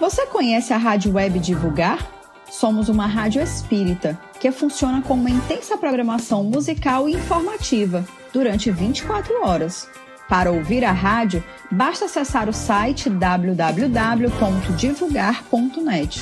Você conhece a Rádio Web Divulgar? Somos uma rádio espírita que funciona com uma intensa programação musical e informativa durante 24 horas. Para ouvir a rádio, basta acessar o site www.divulgar.net.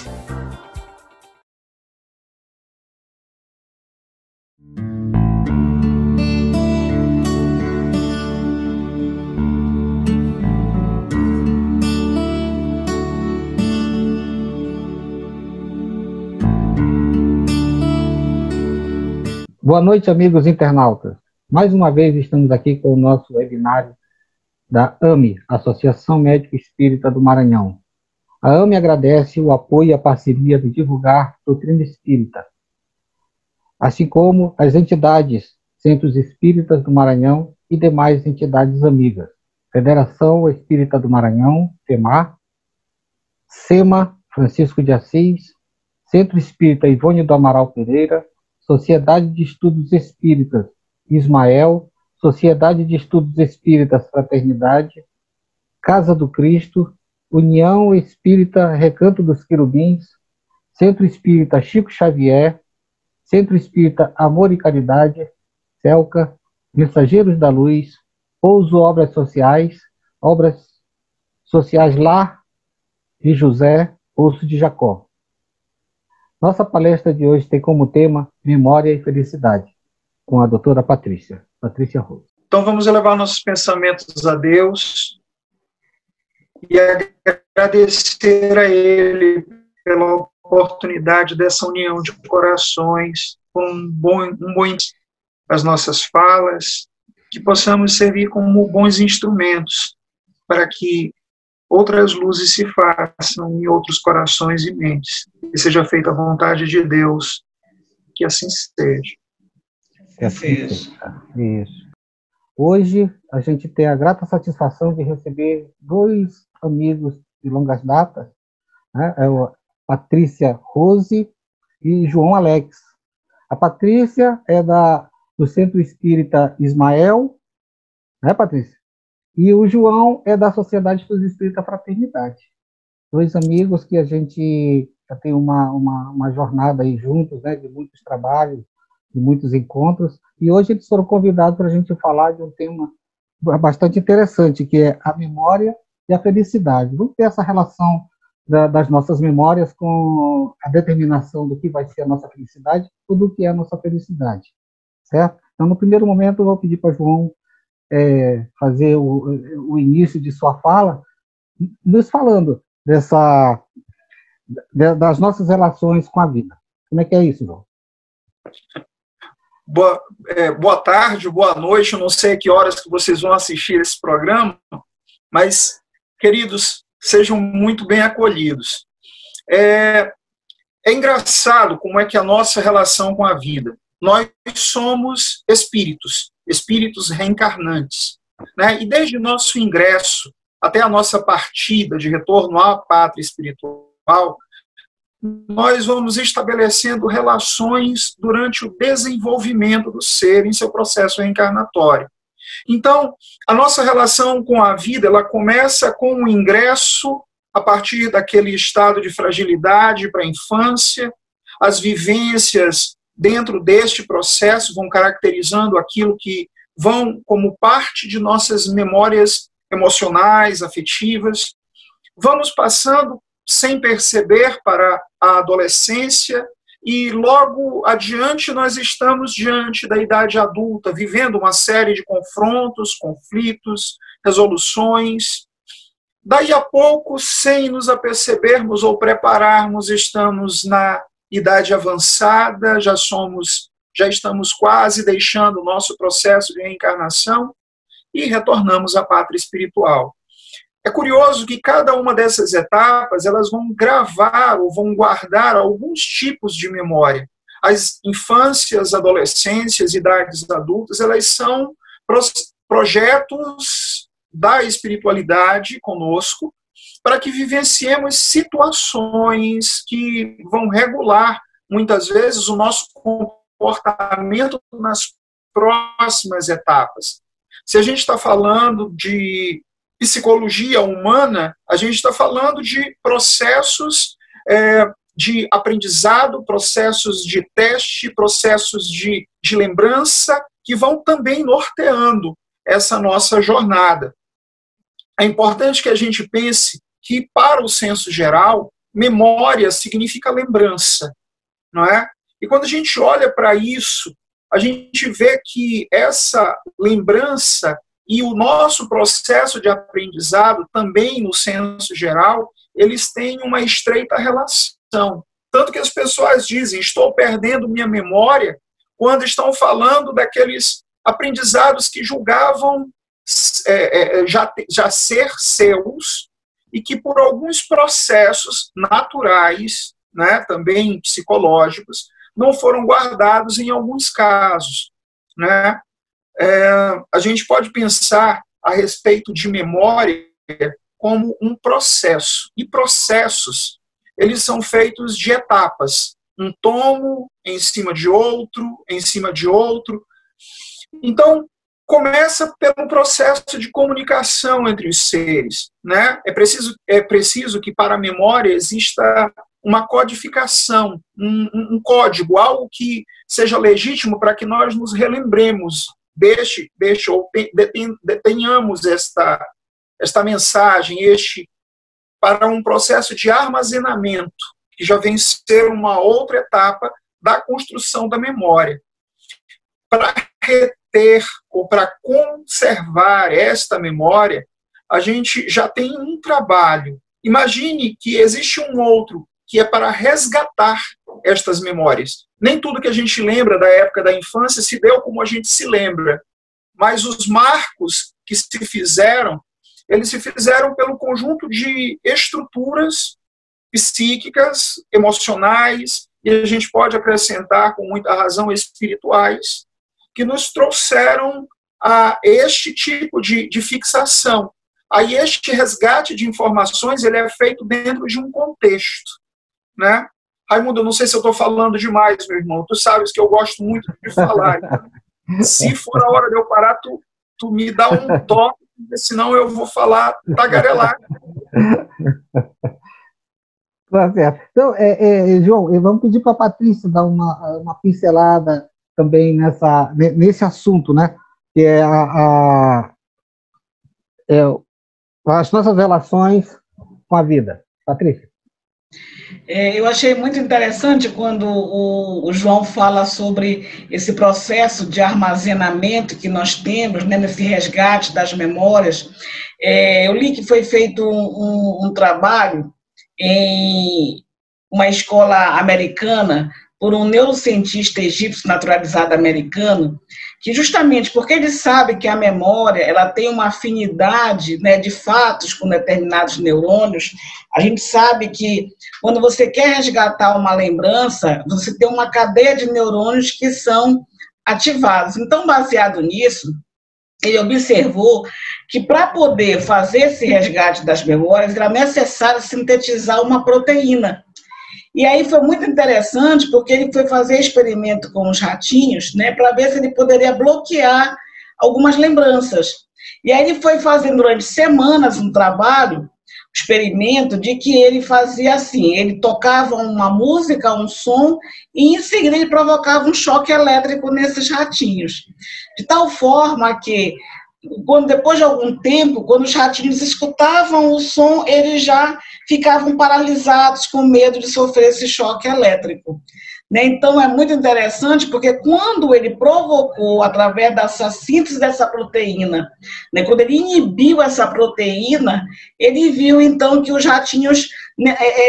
Boa noite, amigos internautas. Mais uma vez estamos aqui com o nosso webinário da AME, Associação Médica Espírita do Maranhão. A AME agradece o apoio e a parceria de divulgar doutrina espírita, assim como as entidades Centros Espíritas do Maranhão e demais entidades amigas. Federação Espírita do Maranhão, FEMAR, SEMA, Francisco de Assis, Centro Espírita Ivone do Amaral Pereira, Sociedade de Estudos Espíritas Ismael, Sociedade de Estudos Espíritas Fraternidade, Casa do Cristo, União Espírita Recanto dos Querubins, Centro Espírita Chico Xavier, Centro Espírita Amor e Caridade, CELCA, Mensageiros da Luz, Pouso Obras Sociais Lar de José, Poço de Jacó. Nossa palestra de hoje tem como tema Memória e Felicidade, com a doutora Patrícia Rose. Então vamos elevar nossos pensamentos a Deus e agradecer a Ele pela oportunidade dessa união de corações, com um bom as nossas falas, que possamos servir como bons instrumentos para que outras luzes se façam em outros corações e mentes. Que seja feita a vontade de Deus, que assim seja. Que assim seja. Isso. Hoje, a gente tem a grata satisfação de receber dois amigos de longas datas, né? É a Patrícia Rose e João Alex. A Patrícia é do Centro Espírita Ismael, né, Patrícia? E o João é da Sociedade dos Espíritas Fraternidade. Dois amigos que a gente já tem uma jornada aí juntos, né, de muitos trabalhos, de muitos encontros, e hoje eles foram convidados para a gente falar de um tema bastante interessante, que é a memória e a felicidade. Vamos ter essa relação das nossas memórias com a determinação do que vai ser a nossa felicidade ou do que é a nossa felicidade, certo? Então, no primeiro momento, eu vou pedir para o João fazer o início de sua fala, nos falando das nossas relações com a vida. Como é que é isso, João? Boa tarde, boa noite, eu não sei a que horas que vocês vão assistir esse programa, mas, queridos, sejam muito bem acolhidos. É engraçado como é que a nossa relação com a vida. Nós somos espíritos reencarnantes, né? E desde nosso ingresso até a nossa partida de retorno à pátria espiritual, nós vamos estabelecendo relações durante o desenvolvimento do ser em seu processo reencarnatório. Então, a nossa relação com a vida, ela começa com o ingresso a partir daquele estado de fragilidade para a infância, as vivências dentro deste processo vão caracterizando aquilo que vão como parte de nossas memórias emocionais, afetivas. Vamos passando sem perceber para a adolescência e logo adiante nós estamos diante da idade adulta, vivendo uma série de confrontos, conflitos, resoluções. Daí a pouco, sem nos apercebermos ou prepararmos, estamos na idade avançada, já estamos quase deixando o nosso processo de reencarnação e retornamos à pátria espiritual. É curioso que cada uma dessas etapas, elas vão gravar ou vão guardar alguns tipos de memória. As infâncias, adolescências, idades adultas, elas são projetos da espiritualidade conosco, para que vivenciemos situações que vão regular, muitas vezes, o nosso comportamento nas próximas etapas. Se a gente está falando de psicologia humana, a gente está falando de processos de aprendizado, processos de teste, processos de lembrança, que vão também norteando essa nossa jornada. É importante que a gente pense que, para o senso geral, memória significa lembrança, não é? E quando a gente olha para isso, a gente vê que essa lembrança e o nosso processo de aprendizado, também no senso geral, eles têm uma estreita relação. Tanto que as pessoas dizem, estou perdendo minha memória, quando estão falando daqueles aprendizados que julgavam já ser seus, e que por alguns processos naturais, né, também psicológicos, não foram guardados em alguns casos, né? A gente pode pensar a respeito de memória como um processo. E processos, eles são feitos de etapas. Um tomo em cima de outro, em cima de outro. Então, começa pelo processo de comunicação entre os seres, né? É preciso que para a memória exista uma codificação, um código, algo que seja legítimo para que nós nos relembremos ou detenhamos esta mensagem, para um processo de armazenamento, que já vem ser uma outra etapa da construção da memória. Para reter ou para conservar esta memória, a gente já tem um trabalho. Imagine que existe um outro que é para resgatar estas memórias. Nem tudo que a gente lembra da época da infância se deu como a gente se lembra, mas os marcos que se fizeram, eles se fizeram pelo conjunto de estruturas psíquicas, emocionais, e a gente pode acrescentar, com muita razão, espirituais, que nos trouxeram a este tipo de fixação. Aí este resgate de informações, ele é feito dentro de um contexto, né? Raimundo, eu não sei se eu estou falando demais, meu irmão. Tu sabes que eu gosto muito de falar. Se for a hora de eu parar, tu me dá um toque, senão eu vou falar tagarelar. Tá certo. Então, João, vamos pedir para a Patrícia dar uma pincelada também nesse assunto, né? Que é as nossas relações com a vida. Patrícia. Eu achei muito interessante quando o João fala sobre esse processo de armazenamento que nós temos, né, nesse resgate das memórias. Eu li que foi feito um trabalho em uma escola americana por um neurocientista egípcio naturalizado americano, que justamente porque ele sabe que a memória ela tem uma afinidade, né, de fatos com determinados neurônios, a gente sabe que quando você quer resgatar uma lembrança, você tem uma cadeia de neurônios que são ativados. Então, baseado nisso, ele observou que para poder fazer esse resgate das memórias, era necessário sintetizar uma proteína. E aí foi muito interessante, porque ele foi fazer experimento com os ratinhos, né, para ver se ele poderia bloquear algumas lembranças. E aí ele foi fazendo durante semanas um trabalho, experimento, de que ele fazia assim, ele tocava uma música, um som, e em seguida ele provocava um choque elétrico nesses ratinhos. De tal forma que, depois de algum tempo, quando os ratinhos escutavam o som, eles já ficavam paralisados com medo de sofrer esse choque elétrico. Então, é muito interessante, porque quando ele provocou, através dessa síntese dessa proteína, quando ele inibiu essa proteína, ele viu, então, que os ratinhos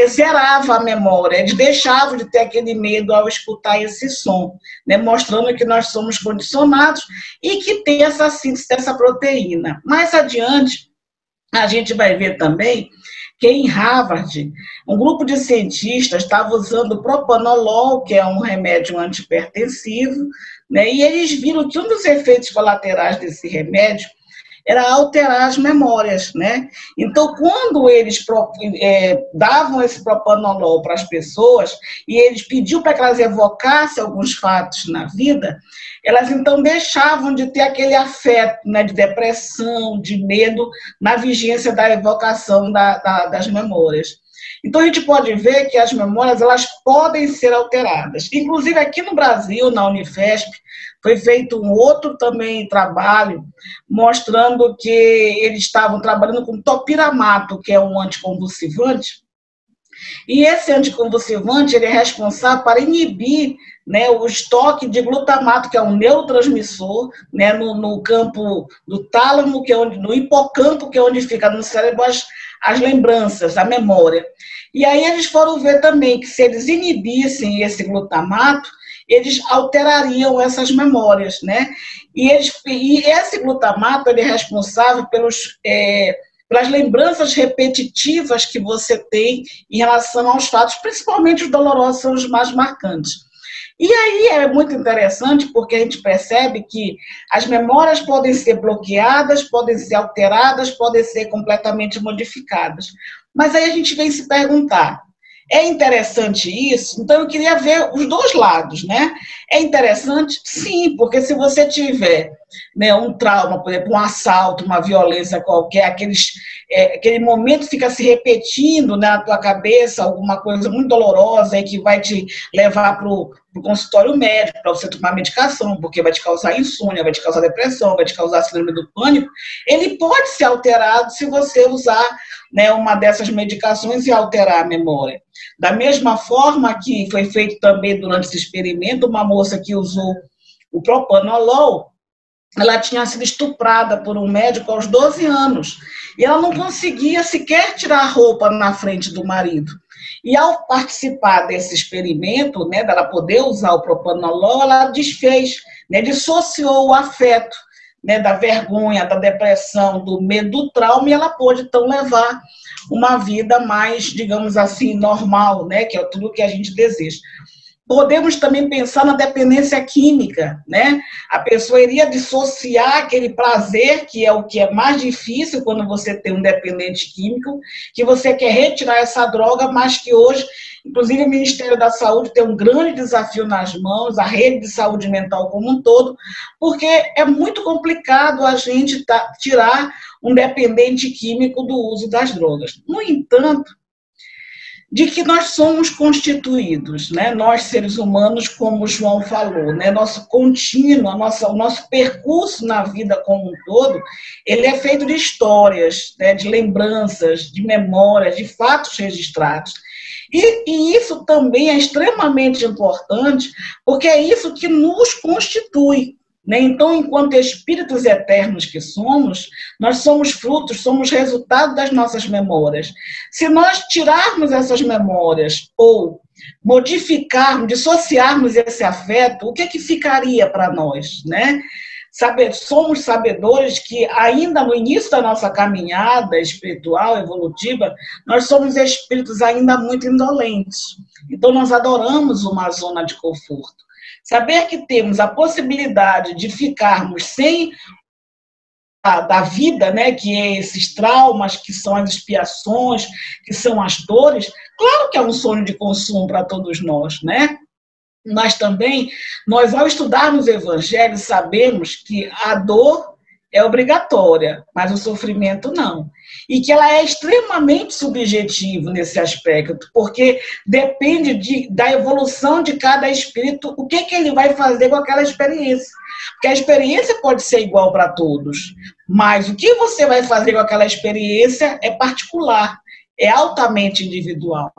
zeravam a memória, eles deixavam de ter aquele medo ao escutar esse som, mostrando que nós somos condicionados e que tem essa síntese dessa proteína. Mais adiante, a gente vai ver também que em Harvard, um grupo de cientistas estava usando propanolol, que é um remédio antihipertensivo, e eles viram que um dos efeitos colaterais desse remédio era alterar as memórias, né? Então, quando eles davam esse propanolol para as pessoas e eles pediam para que elas evocassem alguns fatos na vida, elas então deixavam de ter aquele afeto, né, de depressão, de medo, na vigência da evocação das memórias. Então, a gente pode ver que as memórias elas podem ser alteradas. Inclusive, aqui no Brasil, na Unifesp, foi feito um outro também trabalho mostrando que eles estavam trabalhando com topiramato, que é um anticonvulsivante, e esse anticonvulsivante ele é responsável para inibir, né, o estoque de glutamato, que é um neurotransmissor, né, no campo do tálamo, que é onde, no hipocampo, que é onde fica no cérebro as lembranças, a memória. E aí eles foram ver também que se eles inibissem esse glutamato, eles alterariam essas memórias, né? E esse glutamato ele é responsável pelas lembranças repetitivas que você tem em relação aos fatos, principalmente os dolorosos são os mais marcantes. E aí é muito interessante porque a gente percebe que as memórias podem ser bloqueadas, podem ser alteradas, podem ser completamente modificadas. Mas aí a gente vem se perguntar, é interessante isso? Então eu queria ver os dois lados, né? É interessante? Sim, porque se você tiver, né, um trauma, por exemplo, um assalto, uma violência qualquer, aquele momento fica se repetindo, né, na tua cabeça, alguma coisa muito dolorosa e que vai te levar para o consultório médico, para você tomar medicação, porque vai te causar insônia, vai te causar depressão, vai te causar síndrome do pânico, ele pode ser alterado se você usar, né, uma dessas medicações e alterar a memória. Da mesma forma que foi feito também durante esse experimento, uma moça que usou o propanolol, ela tinha sido estuprada por um médico aos 12 anos, e ela não conseguia sequer tirar a roupa na frente do marido. E ao participar desse experimento, né, dela poder usar o propanolol, ela desfez, né, dissociou o afeto, né, da vergonha, da depressão, do medo, do trauma, e ela pôde, então, levar uma vida mais, digamos assim, normal, né, que é tudo que a gente deseja. Podemos também pensar na dependência química, né? A pessoa iria dissociar aquele prazer, que é o que é mais difícil quando você tem um dependente químico, que você quer retirar essa droga, mas que hoje, inclusive o Ministério da Saúde tem um grande desafio nas mãos, a rede de saúde mental como um todo, porque é muito complicado a gente tirar um dependente químico do uso das drogas. No entanto, de que nós somos constituídos, né? Nós, seres humanos, como o João falou, né? Nosso contínuo, o nosso percurso na vida como um todo, ele é feito de histórias, né? De lembranças, de memórias, de fatos registrados. E isso também é extremamente importante, porque é isso que nos constitui. Então, enquanto espíritos eternos que somos, nós somos frutos, somos resultado das nossas memórias. Se nós tirarmos essas memórias ou modificarmos, dissociarmos esse afeto, o que ficaria para nós, né? Somos sabedores que ainda no início da nossa caminhada espiritual, evolutiva, nós somos espíritos ainda muito indolentes. Então, nós adoramos uma zona de conforto. Saber que temos a possibilidade de ficarmos sem da vida, né, que é esses traumas, que são as expiações, que são as dores, claro que é um sonho de consumo para todos nós, né? Mas também, nós ao estudarmos o Evangelho, sabemos que a dor é obrigatória, mas o sofrimento não. E que ela é extremamente subjetiva nesse aspecto, porque depende da evolução de cada espírito, o que ele vai fazer com aquela experiência. Porque a experiência pode ser igual para todos, mas o que você vai fazer com aquela experiência é particular, é altamente individual.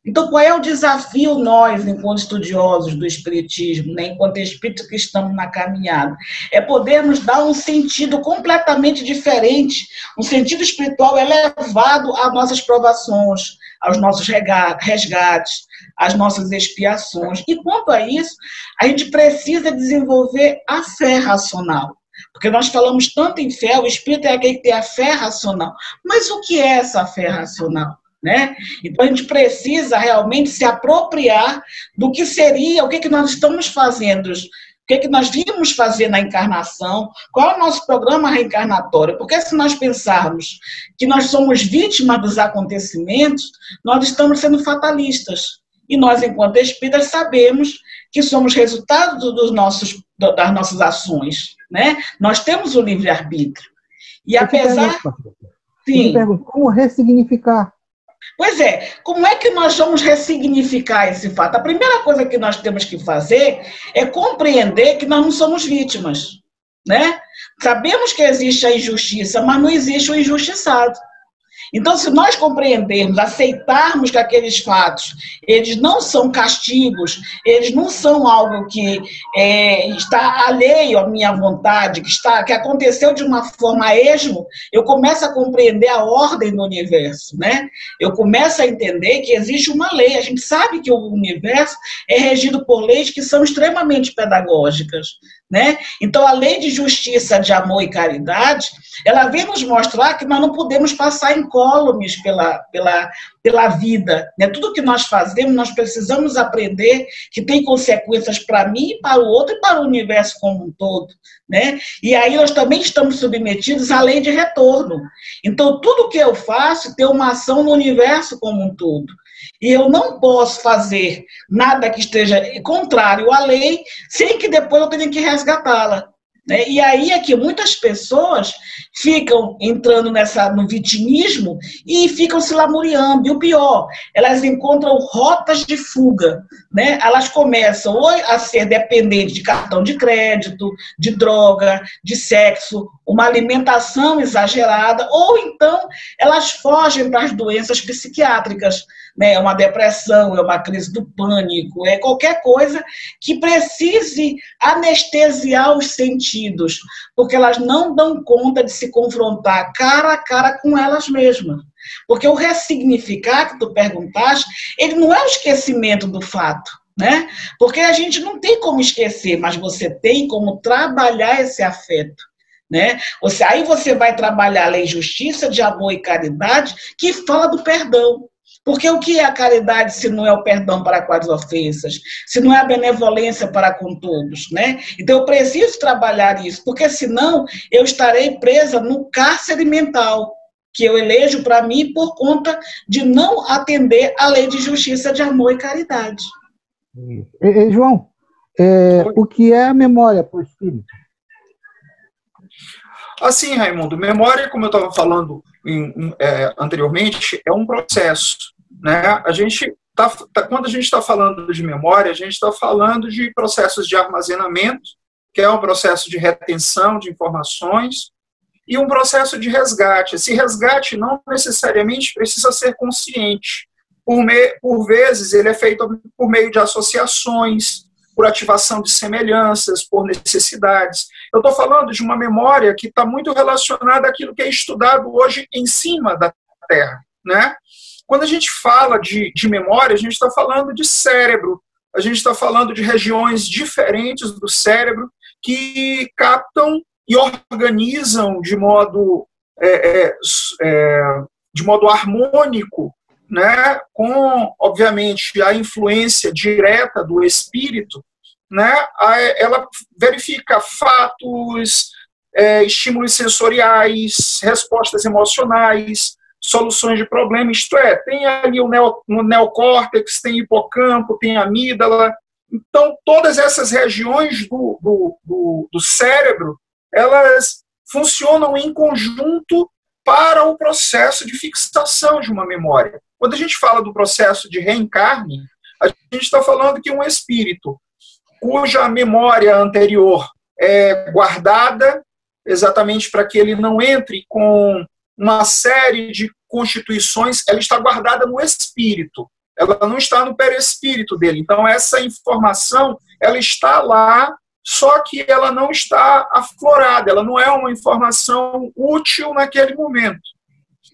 Então, qual é o desafio nós, enquanto estudiosos do Espiritismo, né, enquanto espíritos que estamos na caminhada? É podermos dar um sentido completamente diferente, um sentido espiritual elevado às nossas provações, aos nossos resgates, às nossas expiações. E quanto a isso, a gente precisa desenvolver a fé racional. Porque nós falamos tanto em fé, o espírito é aquele que tem a fé racional. Mas o que é essa fé racional? Né? Então a gente precisa realmente se apropriar do que seria, o que nós estamos fazendo que nós vimos fazer na encarnação, qual é o nosso programa reencarnatório. Porque se nós pensarmos que nós somos vítimas dos acontecimentos, nós estamos sendo fatalistas. E nós, enquanto espíritas, sabemos que somos resultado das nossas ações, né? Nós temos o livre-arbítrio. E apesar... Sim. Como ressignificar? Pois é, como é que nós vamos ressignificar esse fato? A primeira coisa que nós temos que fazer é compreender que nós não somos vítimas, né? Sabemos que existe a injustiça, mas não existe o injustiçado. Então, se nós compreendermos, aceitarmos que aqueles fatos, eles não são castigos, eles não são algo que está alheio à minha vontade, que aconteceu de uma forma a esmo, eu começo a compreender a ordem do universo, né? Eu começo a entender que existe uma lei. A gente sabe que o universo é regido por leis que são extremamente pedagógicas, né? Então, a lei de justiça, de amor e caridade, ela vem nos mostrar que nós não podemos passar incólumes pela vida, né? Tudo que nós fazemos, nós precisamos aprender que tem consequências para mim, para o outro e para o universo como um todo, né? E aí nós também estamos submetidos à lei de retorno. Então, tudo que eu faço tem uma ação no universo como um todo. E eu não posso fazer nada que esteja contrário à lei sem que depois eu tenha que resgatá-la, né? E aí é que muitas pessoas ficam entrando no vitimismo e ficam se lamuriando. E o pior, elas encontram rotas de fuga, né? Elas começam ou a ser dependentes de cartão de crédito, de droga, de sexo, uma alimentação exagerada, ou então elas fogem para as doenças psiquiátricas, né? É uma depressão, é uma crise do pânico, é qualquer coisa que precise anestesiar os sentidos, porque elas não dão conta de se confrontar cara a cara com elas mesmas. Porque o ressignificar que tu perguntaste, ele não é o esquecimento do fato, né? Porque a gente não tem como esquecer, mas você tem como trabalhar esse afeto, né? Aí você vai trabalhar a lei de justiça, de amor e caridade, que fala do perdão. Porque o que é a caridade se não é o perdão para com as ofensas, se não é a benevolência para com todos, né? Então eu preciso trabalhar isso, porque senão eu estarei presa no cárcere mental que eu elejo para mim por conta de não atender à lei de justiça, de amor e caridade. João, o que é a memória para o espírito? Assim, Raimundo, memória, como eu estava falando anteriormente, é um processo, né? Quando a gente está falando de memória, a gente está falando de processos de armazenamento, que é um processo de retenção de informações, e um processo de resgate. Esse resgate não necessariamente precisa ser consciente. Por vezes, ele é feito por meio de associações, por ativação de semelhanças, por necessidades. Eu estou falando de uma memória que está muito relacionada àquilo que é estudado hoje em cima da Terra, né? Quando a gente fala de memória, a gente está falando de cérebro, a gente está falando de regiões diferentes do cérebro que captam e organizam de modo harmônico, né, com, obviamente, a influência direta do espírito, né, ela verifica fatos, estímulos sensoriais, respostas emocionais, soluções de problemas, isto é, tem ali o neocórtex, tem hipocampo, tem amígdala. Então, todas essas regiões do cérebro, elas funcionam em conjunto para o processo de fixação de uma memória. Quando a gente fala do processo de reencarne, a gente está falando que um espírito cuja memória anterior é guardada, exatamente para que ele não entre com uma série de constituições, ela está guardada no espírito, ela não está no perispírito dele. Então, essa informação, ela está lá, só que ela não está aflorada, ela não é uma informação útil naquele momento.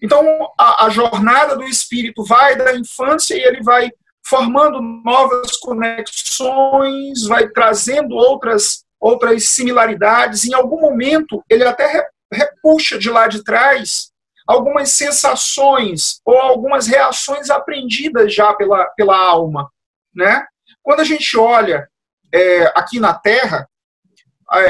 Então, a jornada do espírito vai da infância e ele vai formando novas conexões, vai trazendo outras similaridades. Em algum momento, ele até repuxa de lá de trás algumas sensações ou algumas reações aprendidas já pela alma, né? Quando a gente olha aqui na Terra,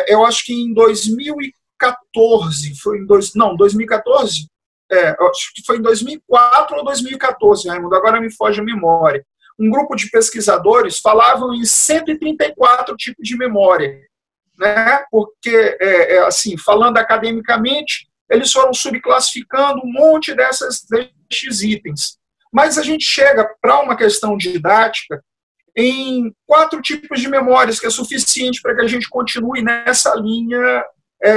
eu acho que em 2014, foi em 2014? Acho que foi em 2004 ou 2014, Raimundo, agora me foge a memória. Um grupo de pesquisadores falavam em 134 tipos de memória, né? Porque, assim, falando academicamente, eles foram subclassificando um monte destes itens. Mas a gente chega para uma questão didática em 4 tipos de memórias, que é suficiente para que a gente continue nessa linha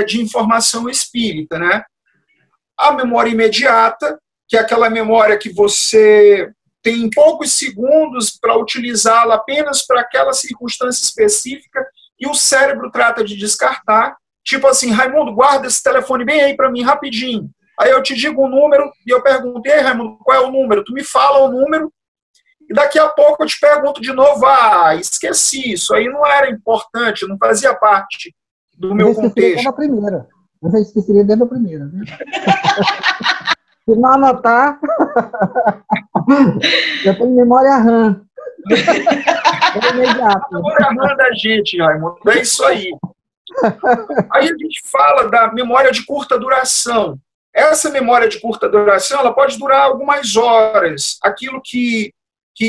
de informação espírita, né? A memória imediata, que é aquela memória que você tem poucos segundos para utilizá-la apenas para aquela circunstância específica e o cérebro trata de descartar. Tipo assim, Raimundo, guarda esse telefone bem aí para mim, rapidinho. Aí eu te digo o número e eu pergunto, ei, Raimundo, qual é o número? Tu me fala o número e daqui a pouco eu te pergunto de novo, esqueci, isso aí não era importante, não fazia parte do meu contexto. Eu já esqueceria dentro da primeira. Né? Se não anotar, eu tenho memória RAM. Memória RAM da gente, Raimundo, é isso aí. Aí a gente fala da memória de curta duração. Essa memória de curta duração, ela pode durar algumas horas. Aquilo que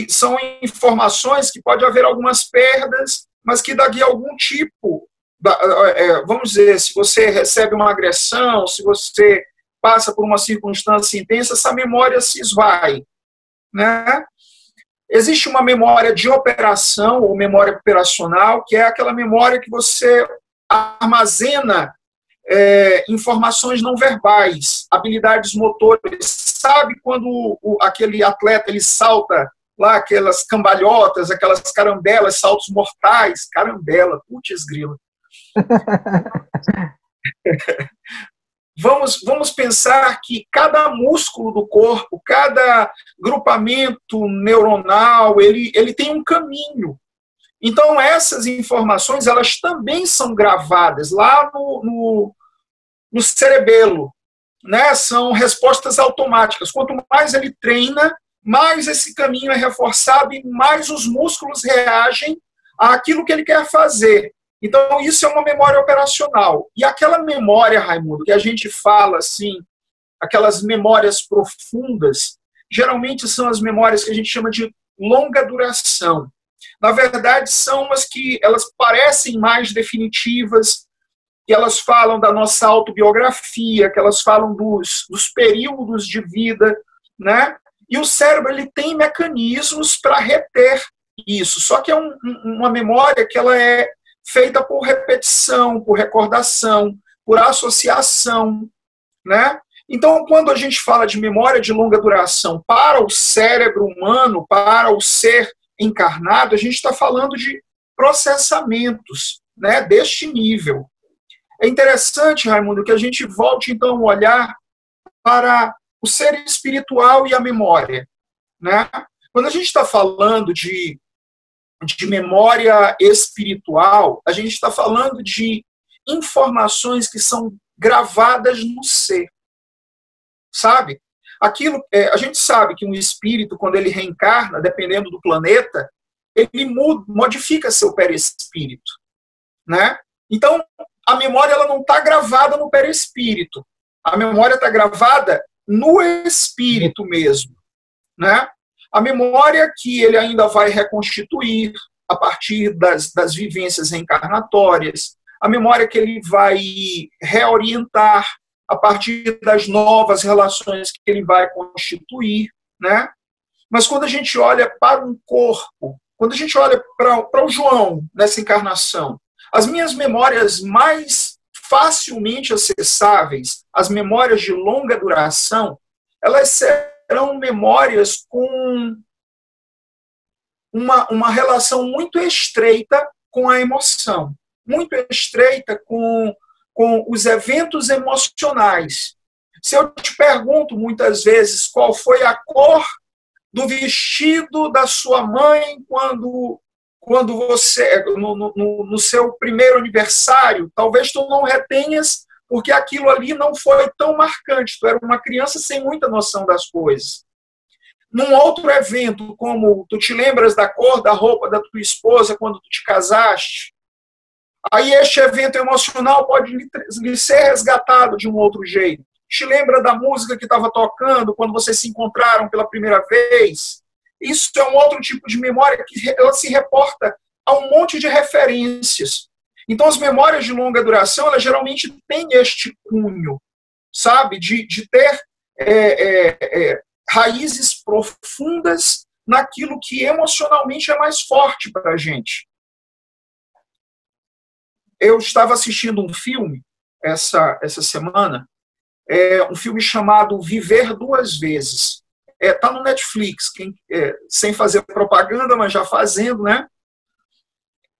são informações que pode haver algumas perdas, mas que daqui a algum tipo, vamos dizer, se você recebe uma agressão, se você passa por uma circunstância intensa, essa memória se esvai, né? Existe uma memória de operação, ou memória operacional, que é aquela memória que você armazena informações não verbais, habilidades motoras. Sabe quando aquele atleta ele salta lá, aquelas cambalhotas, aquelas carambelas, saltos mortais? Carambela, putz grila. Vamos pensar que cada músculo do corpo, cada grupamento neuronal, ele tem um caminho. Então, essas informações, elas também são gravadas lá no cerebelo, né? São respostas automáticas. Quanto mais ele treina, mais esse caminho é reforçado e mais os músculos reagem àquilo que ele quer fazer. Então, isso é uma memória operacional. E aquela memória, Raimundo, que a gente fala assim, aquelas memórias profundas, geralmente são as memórias que a gente chama de longa duração. Na verdade, são as que elas parecem mais definitivas, que elas falam da nossa autobiografia, que elas falam dos períodos de vida, né? E o cérebro ele tem mecanismos para reter isso. Só que é uma memória que ela é feita por repetição, por recordação, por associação, né? Então, quando a gente fala de memória de longa duração para o cérebro humano, para o ser encarnado, a gente está falando de processamentos, né, deste nível. É interessante, Raimundo, que a gente volte, então, a olhar para o ser espiritual e a memória, né? Quando a gente está falando de memória espiritual, a gente está falando de informações que são gravadas no ser, sabe? Aquilo, a gente sabe que um espírito, quando ele reencarna, dependendo do planeta, ele modifica seu perispírito, né? Então, a memória ela não está gravada no perispírito, a memória está gravada no espírito mesmo, né? A memória que ele ainda vai reconstituir a partir das vivências reencarnatórias, a memória que ele vai reorientar a partir das novas relações que ele vai constituir, né? Mas quando a gente olha para um corpo, quando a gente olha para o João nessa encarnação, as minhas memórias mais facilmente acessáveis, as memórias de longa duração, elas serão memórias com uma relação muito estreita com a emoção, muito estreita com os eventos emocionais. Se eu te pergunto muitas vezes qual foi a cor do vestido da sua mãe quando você, no seu primeiro aniversário, talvez tu não retenhas, porque aquilo ali não foi tão marcante, tu era uma criança sem muita noção das coisas. Num outro evento, como tu te lembras da cor da roupa da tua esposa quando tu te casaste, Aí este evento emocional pode lhe ser resgatado de um outro jeito. Te lembra da música que estava tocando quando vocês se encontraram pela primeira vez? Isso é um outro tipo de memória que ela se reporta a um monte de referências. Então, as memórias de longa duração, elas geralmente têm este cunho, sabe? De ter raízes profundas naquilo que emocionalmente é mais forte para a gente. Eu estava assistindo um filme essa semana, um filme chamado Viver Duas Vezes. Está no Netflix, sem fazer propaganda, mas já fazendo, né?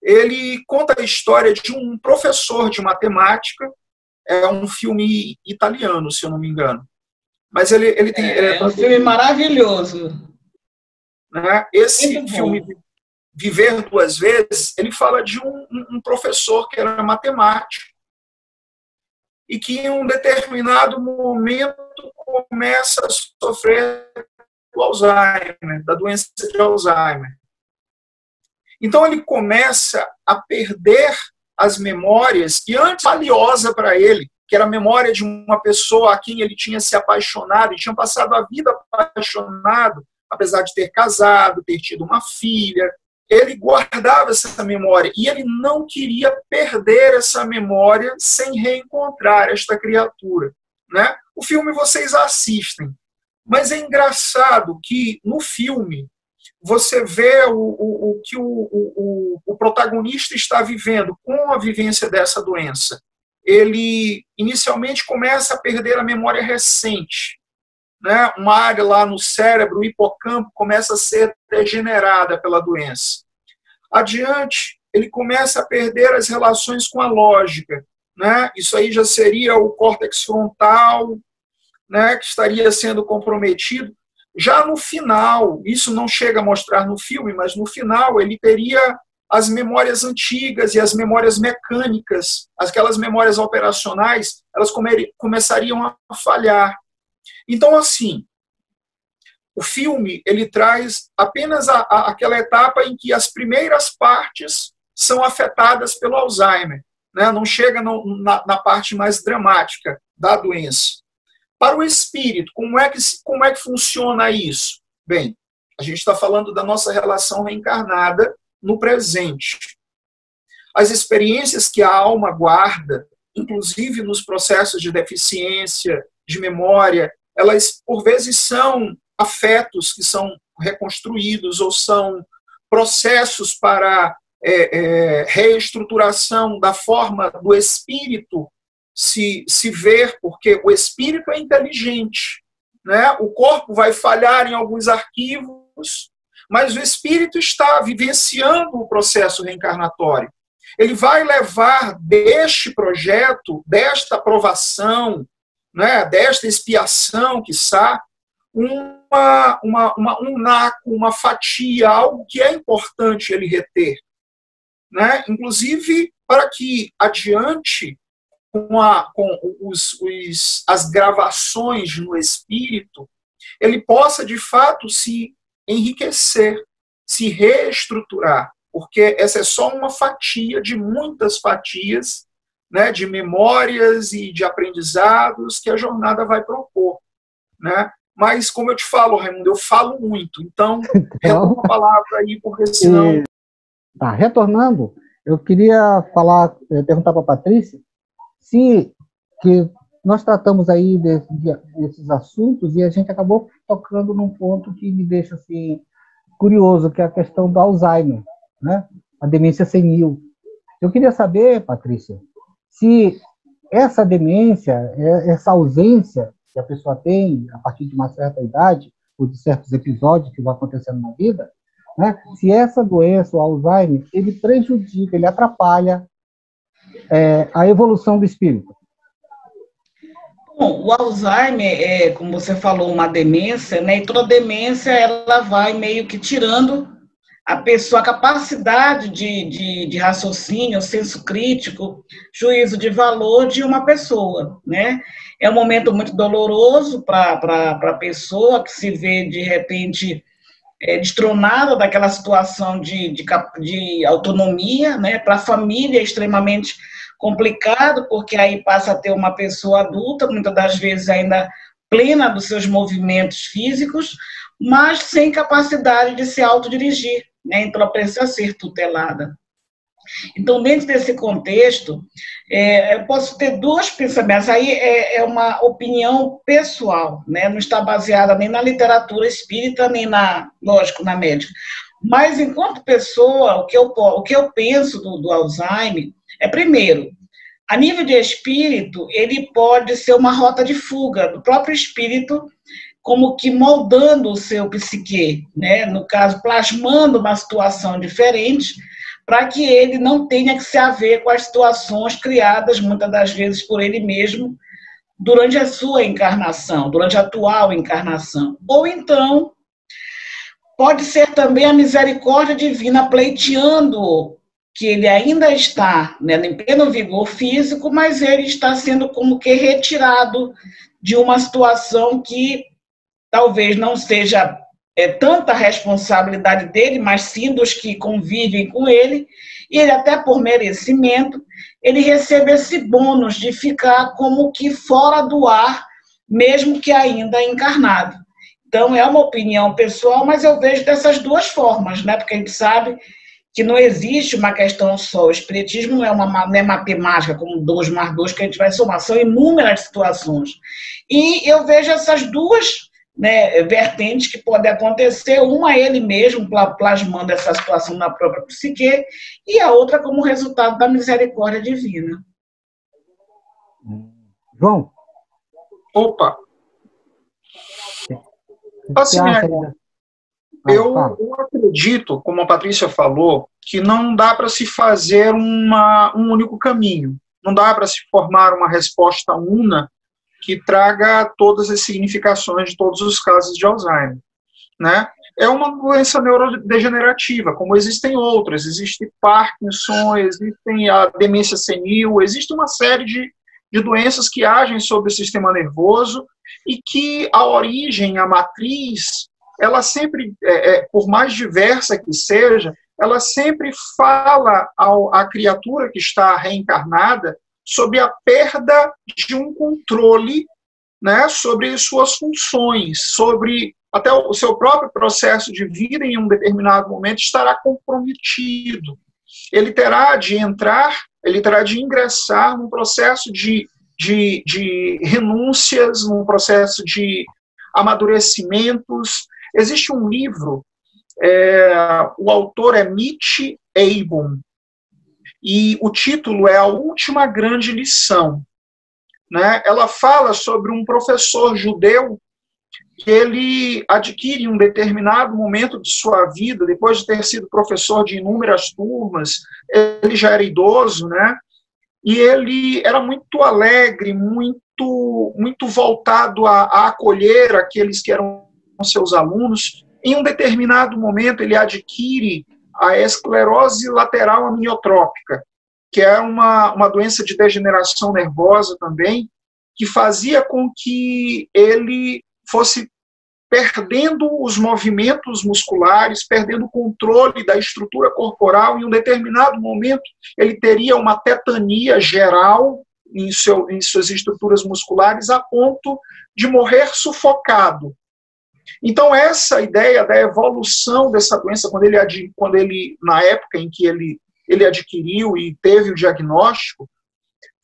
Ele conta a história de um professor de matemática. É um filme italiano, se eu não me engano. Mas ele tem... É um filme maravilhoso. Né? Esse filme, Viver Duas Vezes, ele fala de um professor que era matemático e que em um determinado momento começa a sofrer do Alzheimer, da doença de Alzheimer. Então ele começa a perder as memórias que antes valiosa para ele, que era a memória de uma pessoa a quem ele tinha se apaixonado, e tinha passado a vida apaixonado, apesar de ter casado, ter tido uma filha. Ele guardava essa memória e ele não queria perder essa memória sem reencontrar esta criatura. Né? O filme vocês assistem, mas é engraçado que no filme você vê o que o protagonista está vivendo com a vivência dessa doença. Ele inicialmente começa a perder a memória recente. Né? Uma área lá no cérebro, o hipocampo, começa a ser degenerada pela doença. Adiante, ele começa a perder as relações com a lógica. Né? Isso aí já seria o córtex frontal, né, que estaria sendo comprometido. Já no final, isso não chega a mostrar no filme, mas no final ele teria as memórias antigas e as memórias mecânicas, aquelas memórias operacionais, elas começariam a falhar. Então, assim, o filme ele traz apenas aquela etapa em que as primeiras partes são afetadas pelo Alzheimer, né? Não chega na parte mais dramática da doença. Para o espírito, como é que funciona isso? Bem, a gente está falando da nossa relação reencarnada no presente. As experiências que a alma guarda, inclusive nos processos de deficiência, de memória, elas, por vezes, são afetos que são reconstruídos ou são processos para reestruturação da forma do espírito se ver, porque o espírito é inteligente. Né? O corpo vai falhar em alguns arquivos, mas o espírito está vivenciando o processo reencarnatório. Ele vai levar deste projeto, desta provação, né, desta expiação, quiçá, um naco, uma fatia, algo que é importante ele reter. Né? Inclusive, para que adiante, com as gravações no espírito, ele possa, de fato, se enriquecer, se reestruturar, porque essa é só uma fatia de muitas fatias, né, de memórias e de aprendizados que a jornada vai propor. Né? Mas, como eu te falo, Raimundo, eu falo muito, então retoma a palavra aí, porque senão... Retornando, eu queria perguntar para a Patrícia, que nós tratamos aí desses assuntos e a gente acabou tocando num ponto que me deixa assim, curioso, que é a questão do Alzheimer, né? A demência senil. Eu queria saber, Patrícia, se essa demência, essa ausência que a pessoa tem a partir de uma certa idade, ou de certos episódios que vão acontecendo na vida, né? Se essa doença, o Alzheimer, ele prejudica, ele atrapalha a evolução do espírito. Bom, o Alzheimer como você falou, uma demência, né? E toda demência ela vai meio que tirando a pessoa, a capacidade de raciocínio, senso crítico, juízo de valor de uma pessoa, né? É um momento muito doloroso para a pessoa que se vê, de repente, destronada daquela situação de autonomia, né? Para a família é extremamente complicado, porque aí passa a ter uma pessoa adulta, muitas das vezes ainda plena dos seus movimentos físicos, mas sem capacidade de se autodirigir, né? Então ela precisa ser tutelada. Então, dentro desse contexto, eu posso ter dois pensamentos, aí é uma opinião pessoal, né? Não está baseada nem na literatura espírita, nem lógico, na médica. Mas, enquanto pessoa, o que eu penso do Alzheimer é, primeiro, a nível de espírito, ele pode ser uma rota de fuga do próprio espírito, como que moldando o seu psique, né? No caso, plasmando uma situação diferente, para que ele não tenha que se haver com as situações criadas, muitas das vezes, por ele mesmo, durante a sua encarnação, durante a atual encarnação. Ou então, pode ser também a misericórdia divina pleiteando que ele ainda está, né, em pleno vigor físico, mas ele está sendo como que retirado de uma situação que talvez não seja tanta responsabilidade dele, mas sim dos que convivem com ele, e ele até por merecimento, ele recebe esse bônus de ficar como que fora do ar, mesmo que ainda encarnado. Então, é uma opinião pessoal, mas eu vejo dessas duas formas, né? Porque a gente sabe que não existe uma questão só. O espiritismo não é matemática, como 2 mais 2, que a gente vai somar, são inúmeras situações. E eu vejo essas duas, né, vertentes que podem acontecer, uma ele mesmo plasmando essa situação na própria psique, e a outra como resultado da misericórdia divina. João? Opa! Assim, eu acredito, como a Patrícia falou, que não dá para se fazer um único caminho. Não dá para se formar uma resposta una que traga todas as significações de todos os casos de Alzheimer, né? É uma doença neurodegenerativa, como existem outras. Existe Parkinson, existem a demência senil, existe uma série de doenças que agem sobre o sistema nervoso e que a origem, a matriz, ela sempre, por mais diversa que seja, ela sempre fala à criatura que está reencarnada sobre a perda de um controle, né, sobre suas funções, sobre até o seu próprio processo de vida em um determinado momento estará comprometido. Ele terá de ingressar num processo de renúncias, num processo de amadurecimentos. Existe um livro, o autor é Mitch Albom, e o título é A Última Grande Lição, né? Ela fala sobre um professor judeu que ele adquire em um determinado momento de sua vida, depois de ter sido professor de inúmeras turmas, ele já era idoso, né? E ele era muito alegre, muito voltado a acolher aqueles que eram seus alunos. Em um determinado momento, ele adquire a esclerose lateral amiotrópica, que é uma doença de degeneração nervosa também, que fazia com que ele fosse perdendo os movimentos musculares, perdendo o controle da estrutura corporal. Em um determinado momento, ele teria uma tetania geral em suas estruturas musculares, a ponto de morrer sufocado. Então, essa ideia da evolução dessa doença, quando ele na época em que ele adquiriu e teve o diagnóstico,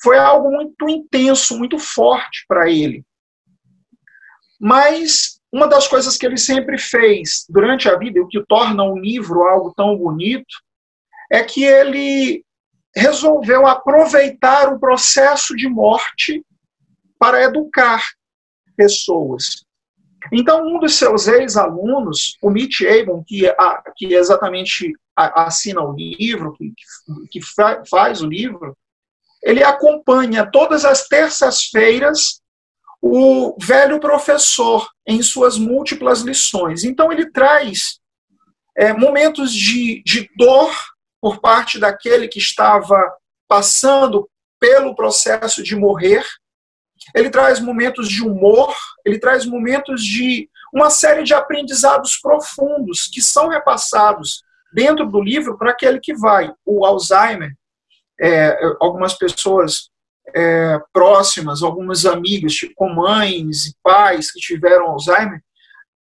foi algo muito intenso, muito forte para ele. Mas uma das coisas que ele sempre fez durante a vida, e o que torna o livro algo tão bonito, é que ele resolveu aproveitar o processo de morte para educar pessoas. Então, um dos seus ex-alunos, o Mitch Albom, que exatamente assina o livro, que faz o livro, ele acompanha todas as terças-feiras o velho professor em suas múltiplas lições. Então, ele traz momentos de dor por parte daquele que estava passando pelo processo de morrer. Ele traz momentos de humor, ele traz momentos de uma série de aprendizados profundos que são repassados dentro do livro para aquele que vai. O Alzheimer, algumas pessoas próximas, algumas amigas, tipo mães e pais que tiveram Alzheimer,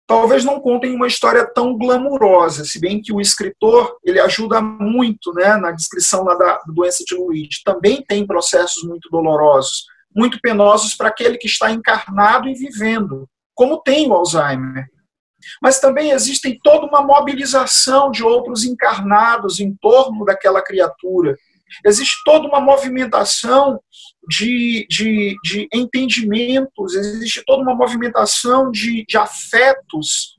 talvez não contem uma história tão glamurosa, se bem que o escritor ele ajuda muito, né, na descrição lá da doença de Luigi. Também tem processos muito dolorosos, muito penosos para aquele que está encarnado e vivendo, como tem o Alzheimer. Mas também existem toda uma mobilização de outros encarnados em torno daquela criatura. Existe toda uma movimentação de entendimentos, existe toda uma movimentação de afetos.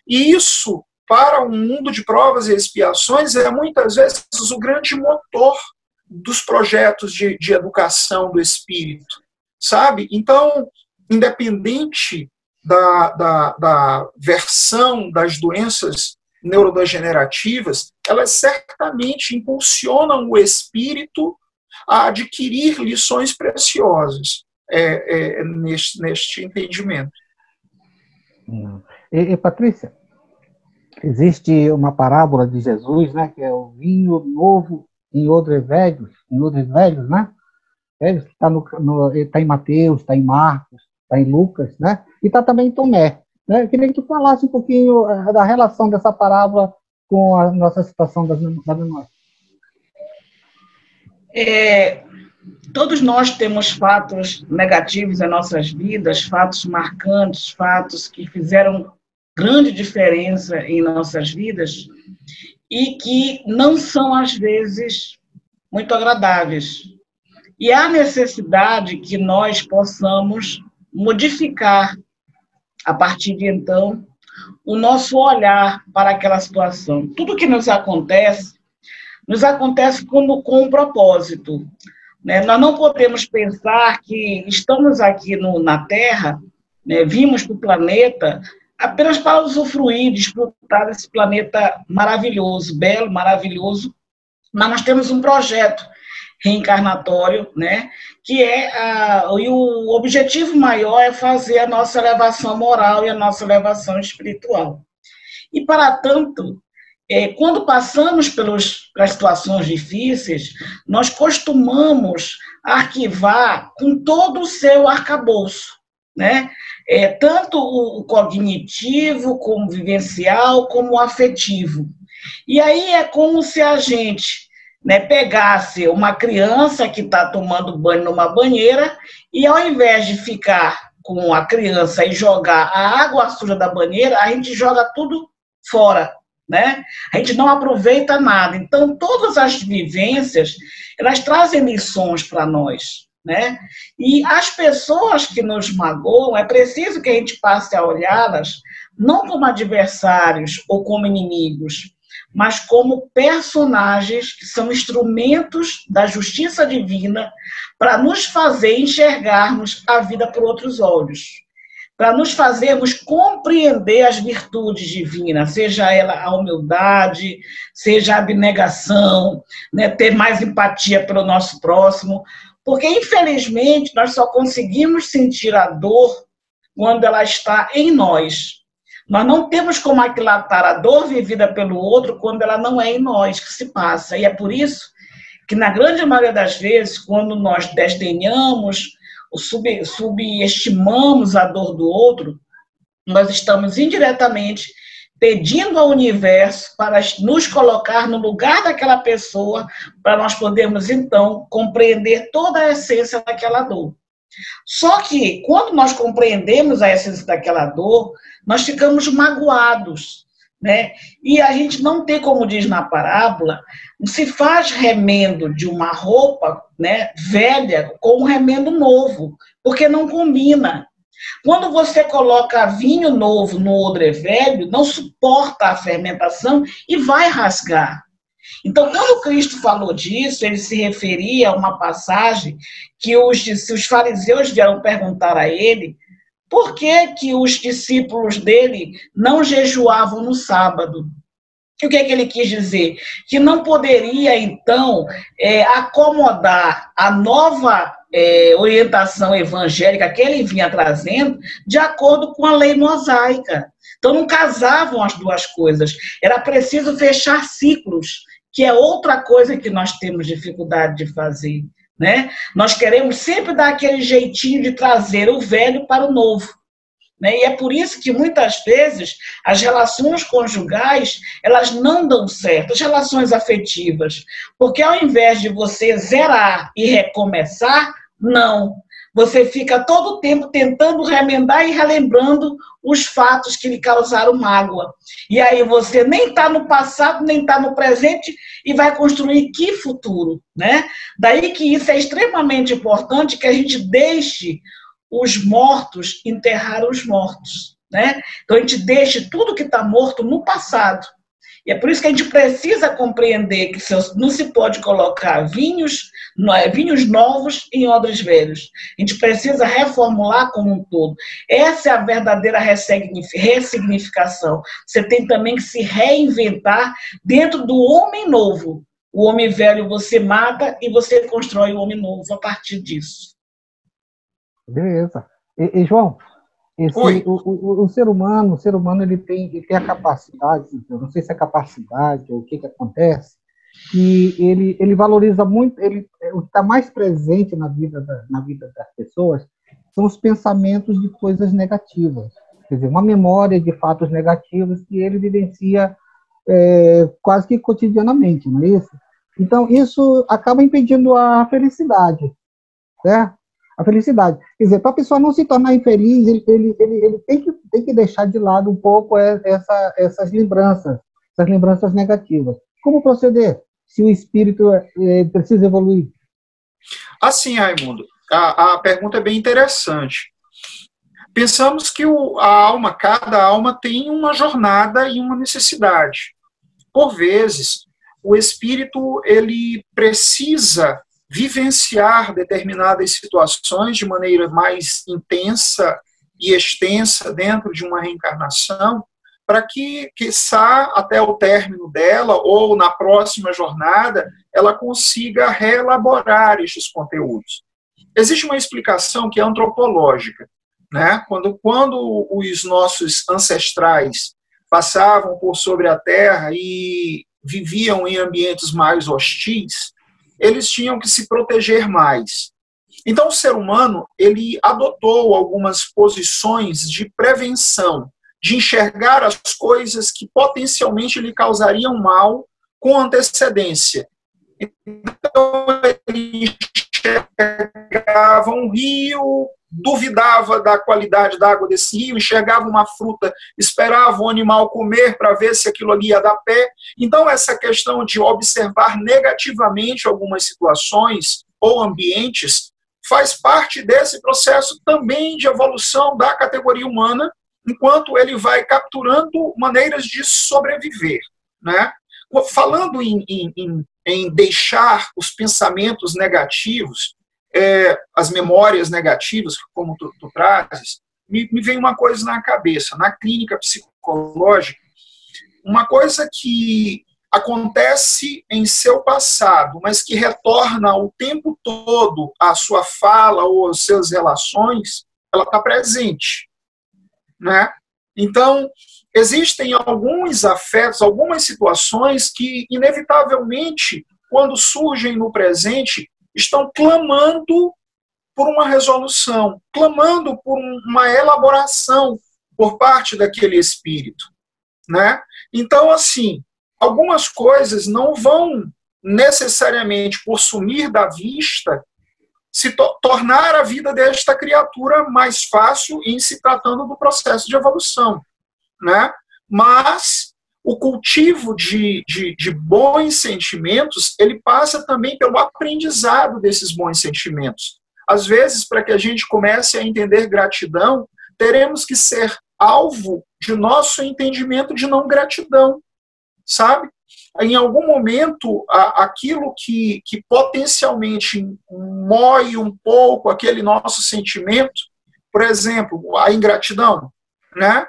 E isso, para um mundo de provas e expiações, é muitas vezes o grande motor dos projetos de educação do espírito, sabe? Então, independente da versão das doenças neurodegenerativas, elas certamente impulsionam o espírito a adquirir lições preciosas neste entendimento. Patrícia, existe uma parábola de Jesus, né, que é o vinho novo em odres velhos, né? Está em Mateus, está em Marcos, está em Lucas, né? E está também em Tomé. Né? Eu queria que tu falasse um pouquinho da relação dessa parábola com a nossa situação da memória. Todos nós temos fatos negativos em nossas vidas, fatos marcantes, fatos que fizeram grande diferença em nossas vidas e que não são, às vezes, muito agradáveis. E há necessidade que nós possamos modificar, a partir de então, o nosso olhar para aquela situação. Tudo que nos acontece com um propósito. Né? Nós não podemos pensar que estamos aqui na Terra, né, vimos para o planeta, apenas para usufruir, desfrutar desse planeta maravilhoso, belo, maravilhoso, mas nós temos um projeto reencarnatório, né, que e o objetivo maior é fazer a nossa elevação moral e a nossa elevação espiritual. E, para tanto, quando passamos pelas situações difíceis, nós costumamos arquivar com todo o seu arcabouço, né? Tanto o cognitivo, como o vivencial, como o afetivo. E aí é como se a gente, né, pegasse uma criança que está tomando banho numa banheira e, ao invés de ficar com a criança e jogar a água suja da banheira, a gente joga tudo fora, né? A gente não aproveita nada. Então, todas as vivências, elas trazem lições para nós, né? E as pessoas que nos magoam, é preciso que a gente passe a olhá-las não como adversários ou como inimigos, mas como personagens que são instrumentos da justiça divina para nos fazer enxergarmos a vida por outros olhos, para nos fazermos compreender as virtudes divinas, seja ela a humildade, seja a abnegação, né, ter mais empatia pelo nosso próximo, porque, infelizmente, nós só conseguimos sentir a dor quando ela está em nós. Nós não temos como aquilatar a dor vivida pelo outro quando ela não é em nós que se passa. E é por isso que, na grande maioria das vezes, quando nós desdenhamos ou subestimamos a dor do outro, nós estamos indiretamente pedindo ao universo para nos colocar no lugar daquela pessoa, para nós podermos, então, compreender toda a essência daquela dor. Só que, quando nós compreendemos a essência daquela dor, nós ficamos magoados, né? E a gente não tem, como diz na parábola, não se faz remendo de uma roupa, né, velha com um remendo novo, porque não combina. Quando você coloca vinho novo no odre velho, não suporta a fermentação e vai rasgar. Então, quando Cristo falou disso, ele se referia a uma passagem que os fariseus vieram perguntar a ele por que os discípulos dele não jejuavam no sábado. E o que ele quis dizer? Que não poderia, então, acomodar a nova orientação evangélica que ele vinha trazendo de acordo com a lei mosaica. Então, não casavam as duas coisas. Era preciso fechar ciclos, que é outra coisa que nós temos dificuldade de fazer, né? Nós queremos sempre dar aquele jeitinho de trazer o velho para o novo, né? E é por isso que, muitas vezes, as relações conjugais, elas não dão certo, as relações afetivas, porque ao invés de você zerar e recomeçar, não. Você fica todo o tempo tentando remendar e relembrando os fatos que lhe causaram mágoa. E aí você nem está no passado, nem está no presente e vai construir que futuro, né? Daí que isso é extremamente importante, que a gente deixe os mortos enterrar os mortos, né? Então a gente deixe tudo que está morto no passado. E é por isso que a gente precisa compreender que não se pode colocar vinhos novos em odres velhos. A gente precisa reformular como um todo. Essa é a verdadeira ressignificação. Você tem também que se reinventar dentro do homem novo. O homem velho você mata e você constrói o homem novo a partir disso. Beleza. E João, o ser humano ele tem a capacidade, eu não sei se é capacidade ou o que acontece, que ele valoriza muito, o que está mais presente na vida das pessoas são os pensamentos de coisas negativas, quer dizer, uma memória de fatos negativos que ele vivencia quase que cotidianamente, não é isso? Então, isso acaba impedindo a felicidade, certo? A felicidade. Quer dizer, para a pessoa não se tornar infeliz, ele tem que deixar de lado um pouco essas lembranças negativas. Como proceder se o espírito precisa evoluir? Assim, Raimundo, a pergunta é bem interessante. Pensamos que cada alma tem uma jornada e uma necessidade. Por vezes, o espírito ele precisa vivenciar determinadas situações de maneira mais intensa e extensa dentro de uma reencarnação, para que, quiçá, até o término dela, ou na próxima jornada, ela consiga reelaborar estes conteúdos. Existe uma explicação que é antropológica, né? Quando os nossos ancestrais passavam por sobre a Terra e viviam em ambientes mais hostis, eles tinham que se proteger mais. Então, o ser humano ele adotou algumas posições de prevenção, de enxergar as coisas que potencialmente lhe causariam mal com antecedência. Então, ele enxergava um rio, duvidava da qualidade da água desse rio, enxergava uma fruta, esperava o animal comer para ver se aquilo ali ia dar pé. Então, essa questão de observar negativamente algumas situações ou ambientes faz parte desse processo também de evolução da categoria humana, enquanto ele vai capturando maneiras de sobreviver, né? Falando em deixar os pensamentos negativos, as memórias negativas, como tu trazes, me vem uma coisa na cabeça. Na clínica psicológica, uma coisa que acontece em seu passado, mas que retorna o tempo todo à sua fala ou às suas relações, ela está presente, né? Então, existem alguns afetos, algumas situações que, inevitavelmente, quando surgem no presente, estão clamando por uma resolução, clamando por uma elaboração por parte daquele espírito, né? Então, assim, algumas coisas não vão necessariamente, por sumir da vista, se tornar a vida desta criatura mais fácil em se tratando do processo de evolução, né? Mas o cultivo de bons sentimentos, ele passa também pelo aprendizado desses bons sentimentos. Às vezes, para que a gente comece a entender gratidão, teremos que ser alvo de nosso entendimento de não gratidão, sabe? Em algum momento, aquilo que potencialmente moe um pouco aquele nosso sentimento, por exemplo, a ingratidão, né?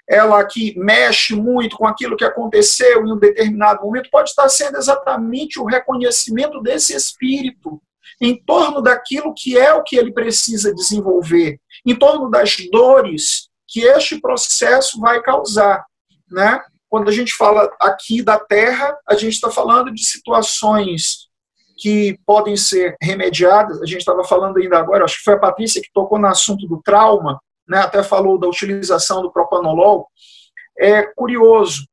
Ela que mexe muito com aquilo que aconteceu em um determinado momento, pode estar sendo exatamente o reconhecimento desse espírito em torno daquilo que é o que ele precisa desenvolver, em torno das dores que este processo vai causar, né? Quando a gente fala aqui da Terra, a gente está falando de situações que podem ser remediadas. A gente estava falando ainda agora, acho que foi a Patrícia que tocou no assunto do trauma, né? Até falou da utilização do propanolol. É curioso.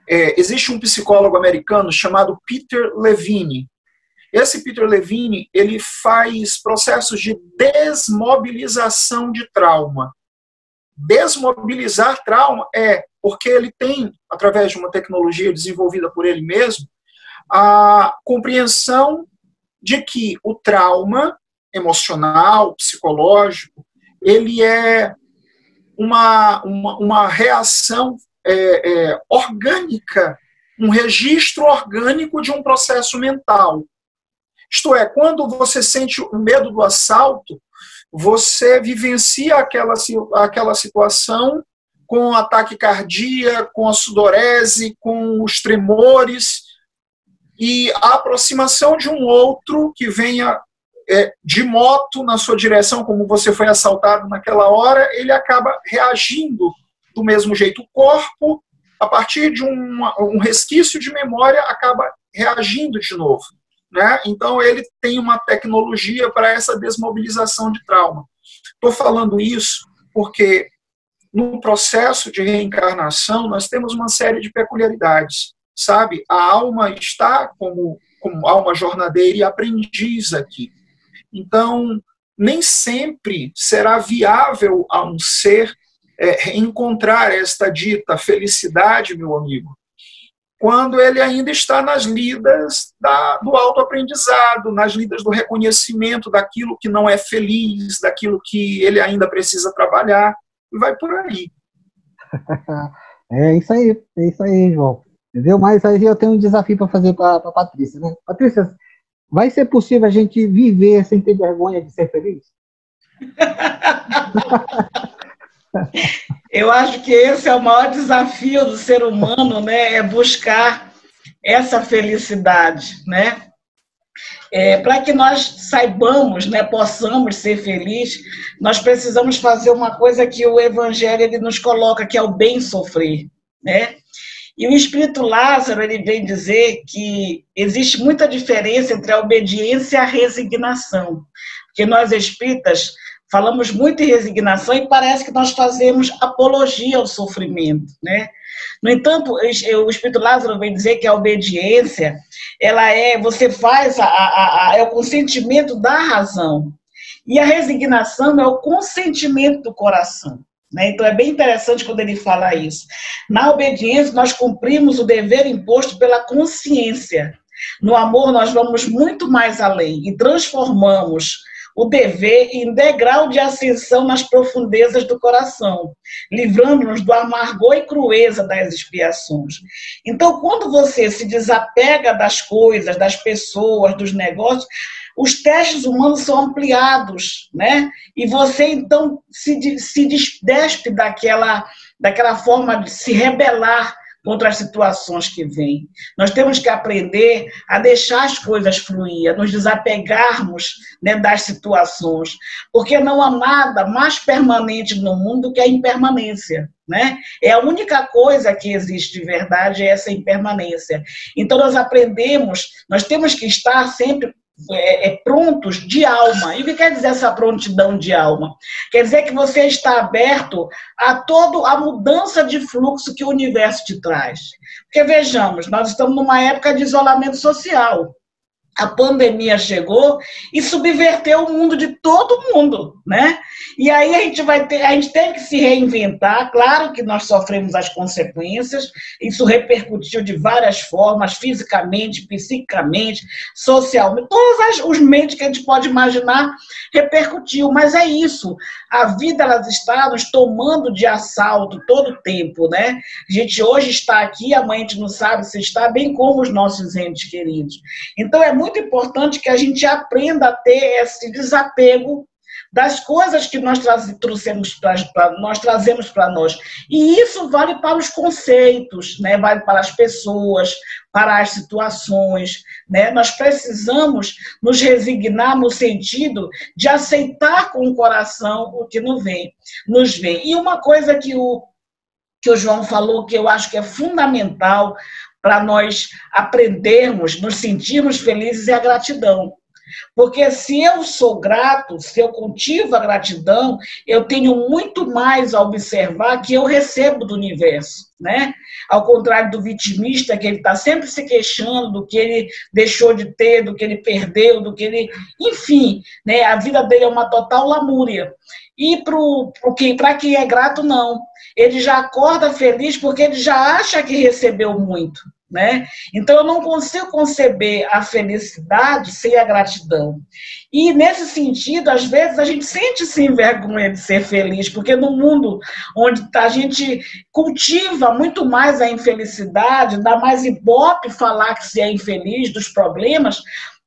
Existe um psicólogo americano chamado Peter Levine. Esse Peter Levine, ele faz processos de desmobilização de trauma. Desmobilizar trauma porque ele tem, através de uma tecnologia desenvolvida por ele mesmo, a compreensão de que o trauma emocional, psicológico, ele é uma reação orgânica, um registro orgânico de um processo mental. Isto é, quando você sente o medo do assalto, você vivencia aquela situação com ataque cardíaco, com a sudorese, com os tremores, e a aproximação de um outro que venha de moto na sua direção, como você foi assaltado naquela hora, ele acaba reagindo do mesmo jeito. O corpo, a partir de um resquício de memória, acaba reagindo de novo, né? Então, ele tem uma tecnologia para essa desmobilização de trauma. Estou falando isso porque, no processo de reencarnação, nós temos uma série de peculiaridades, sabe? A alma está como alma jornadeira e aprendiz aqui. Então, nem sempre será viável a um ser encontrar esta dita felicidade, meu amigo, quando ele ainda está nas lidas do autoaprendizado, nas lidas do reconhecimento daquilo que não é feliz, daquilo que ele ainda precisa trabalhar, e vai por aí. É isso aí, João. Entendeu? Mas aí eu tenho um desafio para fazer para a Patrícia, né? Patrícia, vai ser possível a gente viver sem ter vergonha de ser feliz? Eu acho que esse é o maior desafio do ser humano, né? É buscar essa felicidade, né? Para que nós saibamos, né, possamos ser felizes, nós precisamos fazer uma coisa que o Evangelho ele nos coloca, que é o bem sofrer, né? E o Espírito Lázaro ele vem dizer que existe muita diferença entre a obediência e a resignação, porque nós espíritas falamos muito em resignação e parece que nós fazemos apologia ao sofrimento, né? No entanto, o Espírito Lázaro vem dizer que a obediência, ela você faz, é o consentimento da razão. E a resignação é o consentimento do coração, né? Então, é bem interessante quando ele fala isso. Na obediência, nós cumprimos o dever imposto pela consciência. No amor, nós vamos muito mais além e transformamos o dever em degrau de ascensão nas profundezas do coração, livrando-nos do amargor e crueza das expiações. Então, quando você se desapega das coisas, das pessoas, dos negócios, os testes humanos são ampliados, né? E você, então, se despe daquela forma de se rebelar contra as situações que vêm. Nós temos que aprender a deixar as coisas fluir, a nos desapegarmos, né, das situações, porque não há nada mais permanente no mundo que a impermanência, né? É a única coisa que existe de verdade, é essa impermanência. Então nós aprendemos, nós temos que estar sempre prontos de alma. E o que quer dizer essa prontidão de alma? Quer dizer que você está aberto a toda a mudança de fluxo que o universo te traz. Porque vejamos, nós estamos numa época de isolamento social. A pandemia chegou e subverteu o mundo de todo mundo, né? E aí a gente tem que se reinventar. Claro que nós sofremos as consequências, isso repercutiu de várias formas, fisicamente, psiquicamente, socialmente, todos os meios que a gente pode imaginar repercutiu, mas é isso. A vida, ela está nos tomando de assalto todo o tempo, né? A gente hoje está aqui, amanhã a gente não sabe se está, bem como os nossos entes queridos. Então é muito importante que a gente aprenda a ter esse desapego das coisas que nós trazemos para nós. E isso vale para os conceitos, né? Vale para as pessoas, para as situações, né? Nós precisamos nos resignar no sentido de aceitar com o coração o que nos vem. E uma coisa que o João falou, que eu acho que é fundamental para nós aprendermos, nos sentirmos felizes, é a gratidão. Porque se eu sou grato, se eu cultivo a gratidão, eu tenho muito mais a observar que eu recebo do universo, né? Ao contrário do vitimista, que ele está sempre se queixando do que ele deixou de ter, do que ele perdeu, do que ele... Enfim, né? A vida dele é uma total lamúria. E para quem é grato, não. Ele já acorda feliz porque ele já acha que recebeu muito, né? Então, eu não consigo conceber a felicidade sem a gratidão. E, nesse sentido, às vezes, a gente sente sim vergonha de ser feliz, porque no mundo onde a gente cultiva muito mais a infelicidade, dá mais ibope falar que se é infeliz dos problemas,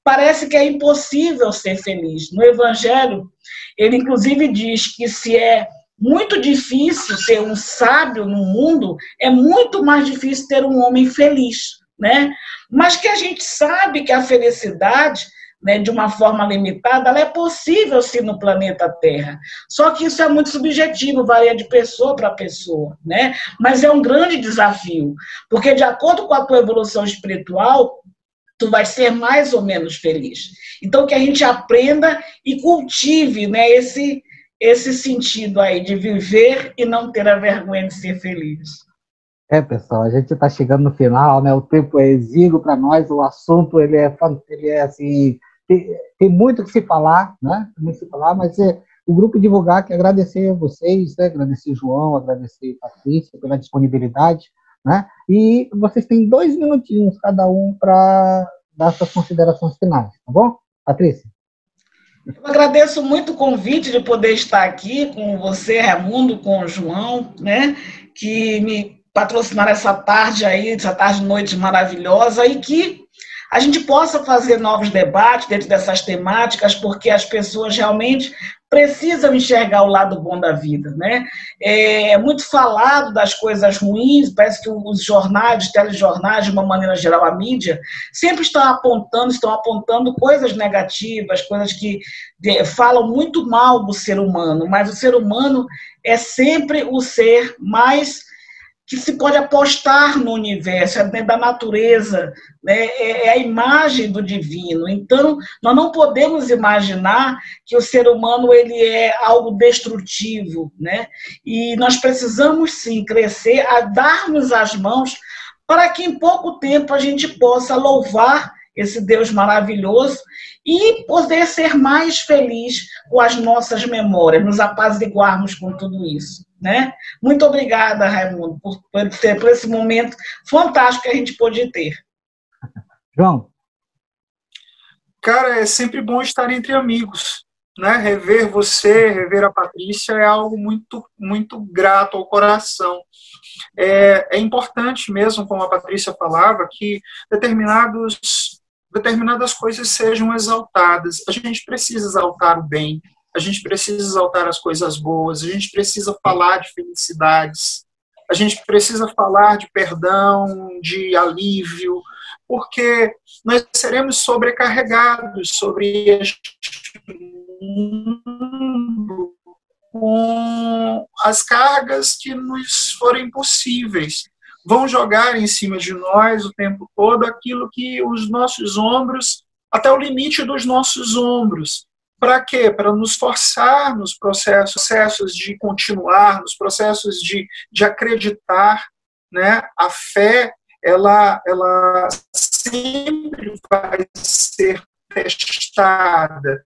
parece que é impossível ser feliz. No Evangelho, ele, inclusive, diz que se é muito difícil ser um sábio no mundo, é muito mais difícil ter um homem feliz, né? Mas que a gente sabe que a felicidade, né, de uma forma limitada, ela é possível sim no planeta Terra. Só que isso é muito subjetivo, varia de pessoa para pessoa, né? Mas é um grande desafio, porque de acordo com a tua evolução espiritual, tu vai ser mais ou menos feliz. Então, que a gente aprenda e cultive, né, esse sentido aí de viver e não ter a vergonha de ser feliz. Pessoal, a gente está chegando no final, né? O tempo é exíguo para nós, o assunto ele é assim, tem muito que se falar, né? Muito se falar, mas o Grupo Divulgar quer agradecer a vocês, né? Agradecer João, agradecer Patrícia pela disponibilidade, né? E vocês têm 2 minutinhos cada um para dar suas considerações finais, tá bom? Patrícia? Eu agradeço muito o convite de poder estar aqui com você, Raimundo, com o João, né, que me patrocinaram essa tarde aí, essa tarde-noite maravilhosa, e que a gente possa fazer novos debates dentro dessas temáticas, porque as pessoas realmente precisam enxergar o lado bom da vida, né? É muito falado das coisas ruins, parece que os jornais, os telejornais, de uma maneira geral, a mídia, sempre estão apontando coisas negativas, coisas que falam muito mal do ser humano, mas o ser humano é sempre o ser mais que se pode apostar no universo, é dentro da natureza, né? É a imagem do divino. Então, nós não podemos imaginar que o ser humano ele é algo destrutivo, né? E nós precisamos, sim, crescer, a darmos as mãos para que em pouco tempo a gente possa louvar esse Deus maravilhoso e poder ser mais feliz com as nossas memórias, nos apaziguarmos com tudo isso, né? Muito obrigada, Raimundo, por esse momento fantástico que a gente pôde ter. João? Cara, é sempre bom estar entre amigos, né? Rever você, rever a Patrícia é algo muito, muito grato ao coração. É importante mesmo, como a Patrícia falava, que determinadas coisas sejam exaltadas. A gente precisa exaltar o bem, a gente precisa exaltar as coisas boas, a gente precisa falar de felicidades, a gente precisa falar de perdão, de alívio, porque nós seremos sobrecarregados sobre este mundo com as cargas que nos forem possíveis. Vão jogar em cima de nós o tempo todo aquilo que os nossos ombros, até o limite dos nossos ombros. Para quê? Para nos forçar nos processos de continuar, nos processos de acreditar, né? A fé, ela sempre vai ser testada.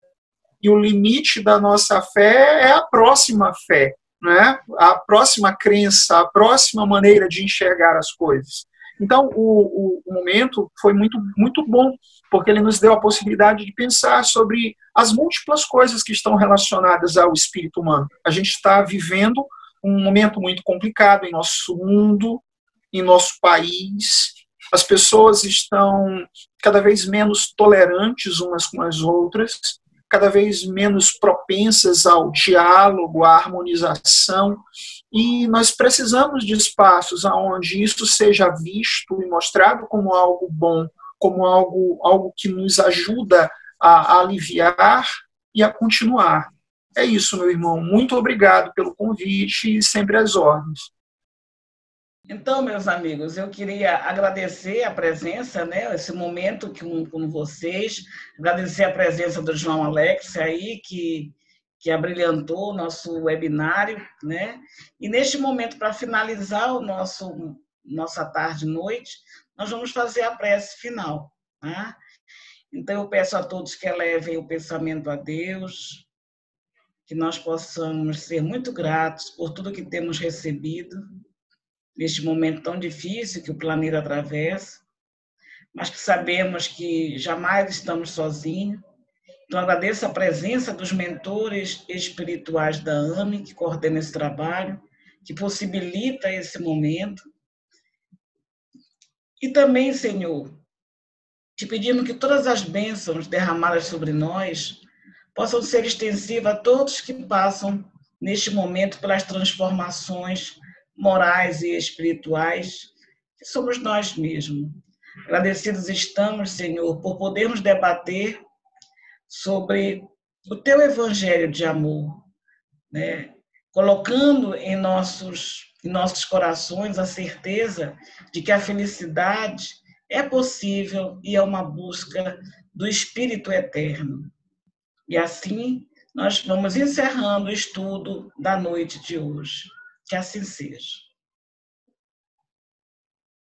E o limite da nossa fé é a próxima fé, né? A próxima crença, a próxima maneira de enxergar as coisas. Então, o momento foi muito, muito bom, porque ele nos deu a possibilidade de pensar sobre as múltiplas coisas que estão relacionadas ao espírito humano. A gente está vivendo um momento muito complicado em nosso mundo, em nosso país. As pessoas estão cada vez menos tolerantes umas com as outras. cada vez menos propensas ao diálogo, à harmonização, e nós precisamos de espaços onde isso seja visto e mostrado como algo bom, como algo que nos ajuda a aliviar e a continuar. É isso, meu irmão. Muito obrigado pelo convite e sempre às ordens. Então, meus amigos, eu queria agradecer a presença, né, esse momento com vocês, agradecer a presença do João Alex aí, que abrilhantou o nosso webinário, né? E neste momento, para finalizar nossa tarde e noite, nós vamos fazer a prece final, tá? Então, eu peço a todos que elevem o pensamento a Deus, que nós possamos ser muito gratos por tudo que temos recebido, neste momento tão difícil que o planeta atravessa, mas que sabemos que jamais estamos sozinhos. Então, agradeço a presença dos mentores espirituais da AME, que coordena esse trabalho, que possibilita esse momento. E também, Senhor, te pedimos que todas as bênçãos derramadas sobre nós possam ser extensivas a todos que passam neste momento pelas transformações morais e espirituais, que somos nós mesmos. Agradecidos estamos, Senhor, por podermos debater sobre o teu evangelho de amor, né? Colocando em nossos corações a certeza de que a felicidade é possível e é uma busca do Espírito Eterno. E assim, nós vamos encerrando o estudo da noite de hoje. Que assim seja.